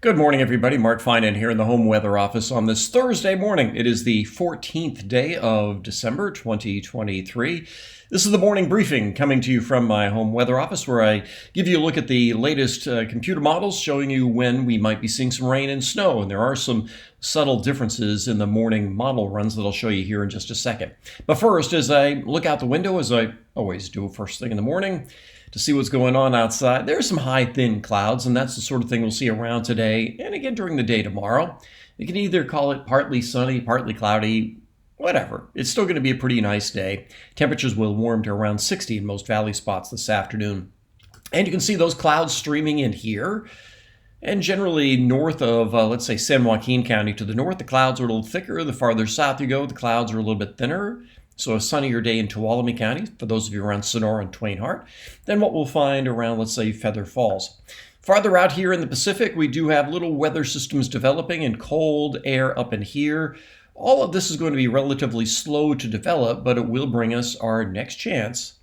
Good morning, everybody. Mark Finan here in the home weather office on this Thursday morning. It is the 14th day of December 2023. This is the morning briefing coming to you from my home weather office, where I give you a look at the latest computer models showing you when we might be seeing some rain and snow. And there are some subtle differences in the morning model runs that I'll show you here in just a second. But first, as I look out the window, as I always do first thing in the morning, to see what's going on outside, there's some high, thin clouds, and that's the sort of thing we'll see around today and again during the day tomorrow. You can either call it partly sunny, partly cloudy, whatever. It's still going to be a pretty nice day. Temperatures will warm to around 60 in most valley spots this afternoon. And you can see those clouds streaming in here. And generally north of, let's say, San Joaquin County to the north, the clouds are a little thicker. The farther south you go, the clouds are a little bit thinner. So a sunnier day in Tuolumne County, for those of you around Sonora and Twain Harte, than what we'll find around, let's say, Feather Falls. Farther out here in the Pacific, we do have little weather systems developing and cold air up in here. All of this is going to be relatively slow to develop, but it will bring us our next chance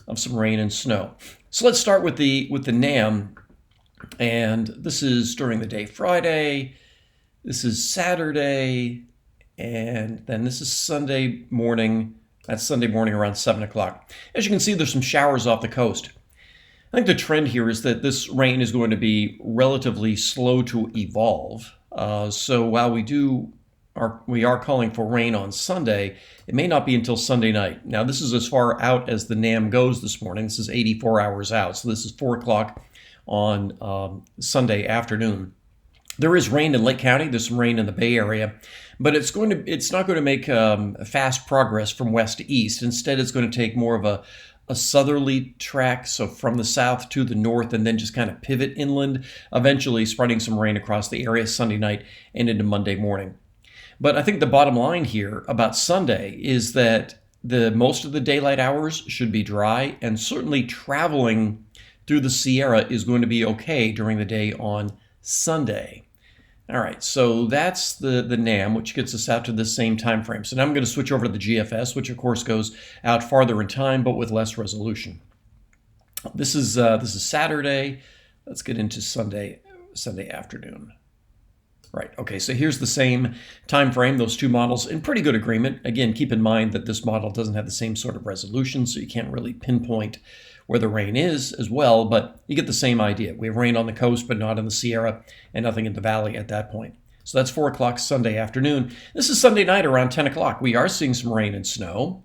of some rain and snow. So let's start with the NAM, and this is during the day Friday. This is Saturday. And then this is Sunday morning. That's Sunday morning around 7 o'clock. As you can see, there's some showers off the coast. I think the trend here is that this rain is going to be relatively slow to evolve. So while we are calling for rain on Sunday, it may not be until Sunday night. Now, this is as far out as the NAM goes this morning. This is 84 hours out. So this is 4 o'clock on Sunday afternoon. There is rain in Lake County. There's some rain in the Bay Area, but it's not going to make fast progress from west to east. Instead, it's going to take more of a southerly track, so from the south to the north, and then just kind of pivot inland, eventually spreading some rain across the area Sunday night and into Monday morning. But I think the bottom line here about Sunday is that most of the daylight hours should be dry, and certainly traveling through the Sierra is going to be okay during the day on Sunday. All right, so that's the NAM, which gets us out to the same time frame. So now I'm going to switch over to the GFS, which of course goes out farther in time, but with less resolution. This is Saturday. Let's get into Sunday afternoon. Right, okay, so here's the same time frame, those two models in pretty good agreement. Again, keep in mind that this model doesn't have the same sort of resolution, so you can't really pinpoint where the rain is as well, but you get the same idea. We have rain on the coast, but not in the Sierra, and nothing in the valley at that point. So that's 4 o'clock Sunday afternoon. This is Sunday night around 10 o'clock. We are seeing some rain and snow.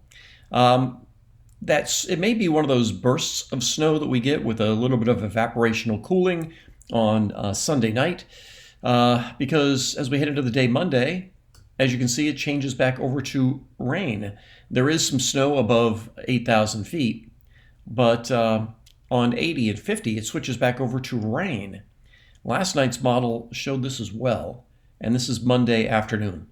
It may be one of those bursts of snow that we get with a little bit of evaporational cooling on Sunday night, because as we head into the day Monday, as you can see, it changes back over to rain. There is some snow above 8,000 feet. But on 80 and 50, it switches back over to rain. Last night's model showed this as well, and this is Monday afternoon.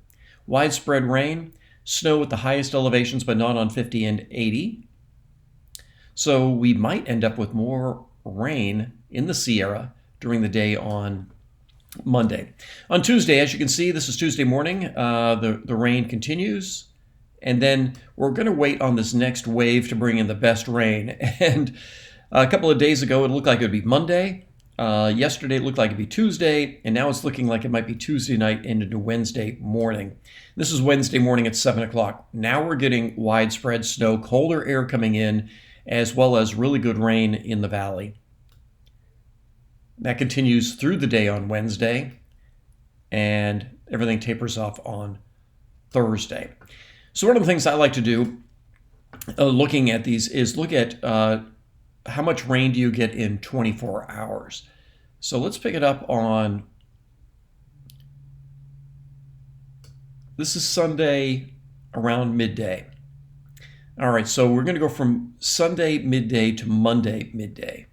Widespread rain, snow at the highest elevations, but not on 50 and 80. So we might end up with more rain in the Sierra during the day on Monday. On Tuesday, as you can see, this is Tuesday morning. The rain continues. And then we're going to wait on this next wave to bring in the best rain. And a couple of days ago, it looked like it would be Monday. Yesterday, it looked like it would be Tuesday. And now it's looking like it might be Tuesday night into Wednesday morning. This is Wednesday morning at 7 o'clock. Now we're getting widespread snow, colder air coming in, as well as really good rain in the valley. That continues through the day on Wednesday. And everything tapers off on Thursday. So one of the things I like to do looking at these is look at how much rain do you get in 24 hours. So let's pick it up on, this is Sunday around midday. All right, so we're going to go from Sunday midday to Monday midday.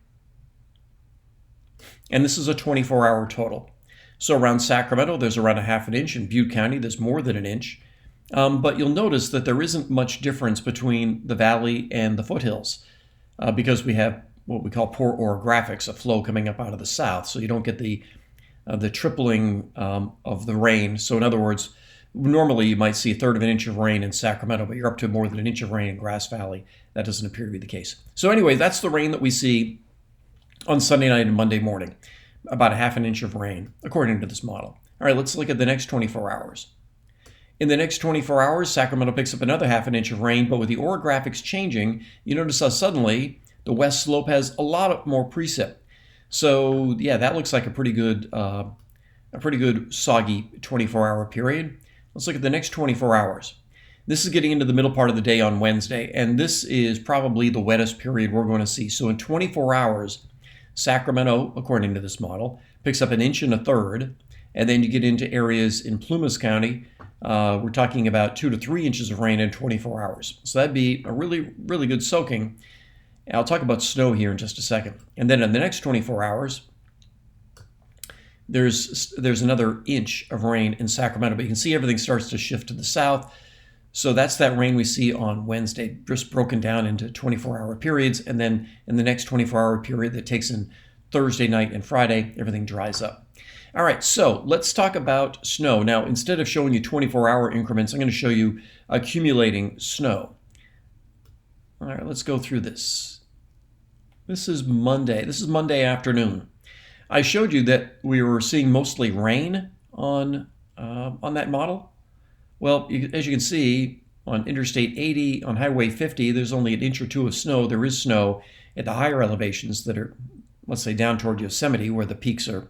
And this is a 24-hour total. So around Sacramento, there's around a half an inch. In Butte County, there's more than an inch. But you'll notice that there isn't much difference between the valley and the foothills because we have what we call poor orographics, a flow coming up out of the south. So you don't get the tripling of the rain. So in other words, normally you might see a third of an inch of rain in Sacramento, but you're up to more than an inch of rain in Grass Valley. That doesn't appear to be the case. So anyway, that's the rain that we see on Sunday night and Monday morning. about a half an inch of rain, according to this model. All right, let's look at the next 24 hours. In the next 24 hours, Sacramento picks up another half an inch of rain, but with the orographics changing, you notice how suddenly the west slope has a lot more precip. So yeah, that looks like a pretty good soggy 24-hour period. Let's look at the next 24 hours. This is getting into the middle part of the day on Wednesday, and this is probably the wettest period we're going to see. So in 24 hours, Sacramento, according to this model, picks up 1.33 inches, and then you get into areas in Plumas County. We're talking about 2 to 3 inches of rain in 24 hours. So that'd be a really, really good soaking. I'll talk about snow here in just a second. And then in the next 24 hours, there's another inch of rain in Sacramento, but you can see everything starts to shift to the south. So that's that rain we see on Wednesday, just broken down into 24-hour periods. And then in the next 24-hour period that takes in Thursday night and Friday, everything dries up. All right, so let's talk about snow. Now, instead of showing you 24-hour increments, I'm going to show you accumulating snow. All right, let's go through this. This is Monday. This is Monday afternoon. I showed you that we were seeing mostly rain on that model. Well, as you can see, on Interstate 80, on Highway 50, there's only 1 inch or 2 of snow. There is snow at the higher elevations that are, let's say, down toward Yosemite, where the peaks are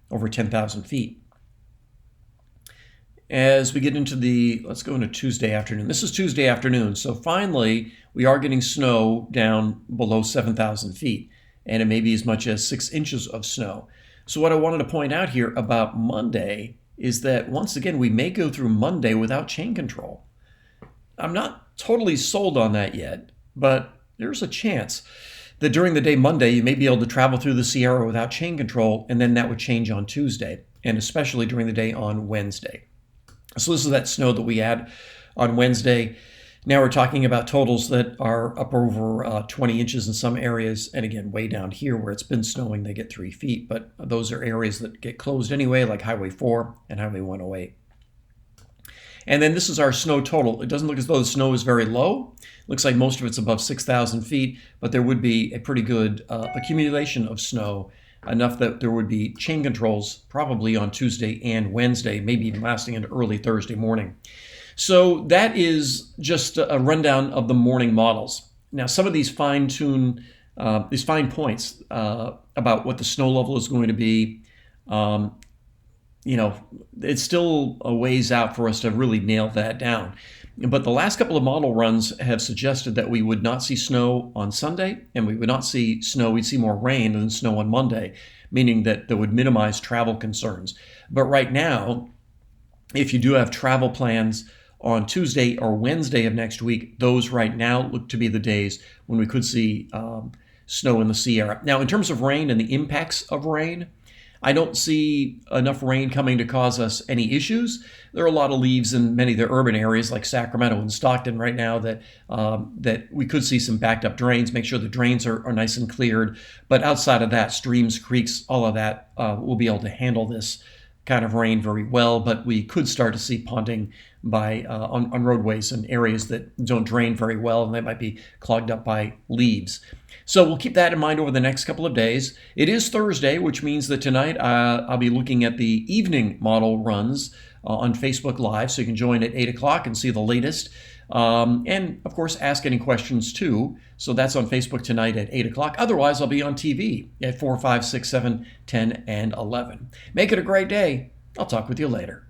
over 10,000 feet. As we get into let's go into Tuesday afternoon. This is Tuesday afternoon, so finally we are getting snow down below 7,000 feet, and it may be as much as 6 inches of snow. So what I wanted to point out here about Monday is that, once again, we may go through Monday without chain control. I'm not totally sold on that yet, but there's a chance that during the day Monday, you may be able to travel through the Sierra without chain control, and then that would change on Tuesday, and especially during the day on Wednesday. So this is that snow that we had on Wednesday. Now we're talking about totals that are up over 20 inches in some areas, and again, way down here where it's been snowing, they get 3 feet, but those are areas that get closed anyway, like Highway 4 and Highway 108. And then this is our snow total. It doesn't look as though the snow is very low. Looks like most of it's above 6,000 feet, but there would be a pretty good accumulation of snow, enough that there would be chain controls probably on Tuesday and Wednesday, maybe even lasting into early Thursday morning. So that is just a rundown of the morning models. Now, some of these fine points about what the snow level is going to be, it's still a ways out for us to really nail that down. But the last couple of model runs have suggested that we would not see snow on Sunday, and we would not see snow. We'd see more rain than snow on Monday, meaning that would minimize travel concerns. But right now, if you do have travel plans on Tuesday or Wednesday of next week, those right now look to be the days when we could see snow in the Sierra. Now, in terms of rain and the impacts of rain, I don't see enough rain coming to cause us any issues. There are a lot of leaves in many of the urban areas like Sacramento and Stockton right now that we could see some backed up drains. Make sure the drains are nice and cleared. But outside of that, streams, creeks, all of that, will be able to handle this kind of rain very well. But we could start to see ponding on roadways and areas that don't drain very well, and they might be clogged up by leaves. So we'll keep that in mind over the next couple of days. It is Thursday, which means that tonight I'll be looking at the evening model runs on Facebook Live, so you can join at 8 o'clock and see the latest. And, of course, ask any questions, too. So that's on Facebook tonight at 8 o'clock. Otherwise, I'll be on TV at 4, 5, 6, 7, 10, and 11. Make it a great day. I'll talk with you later.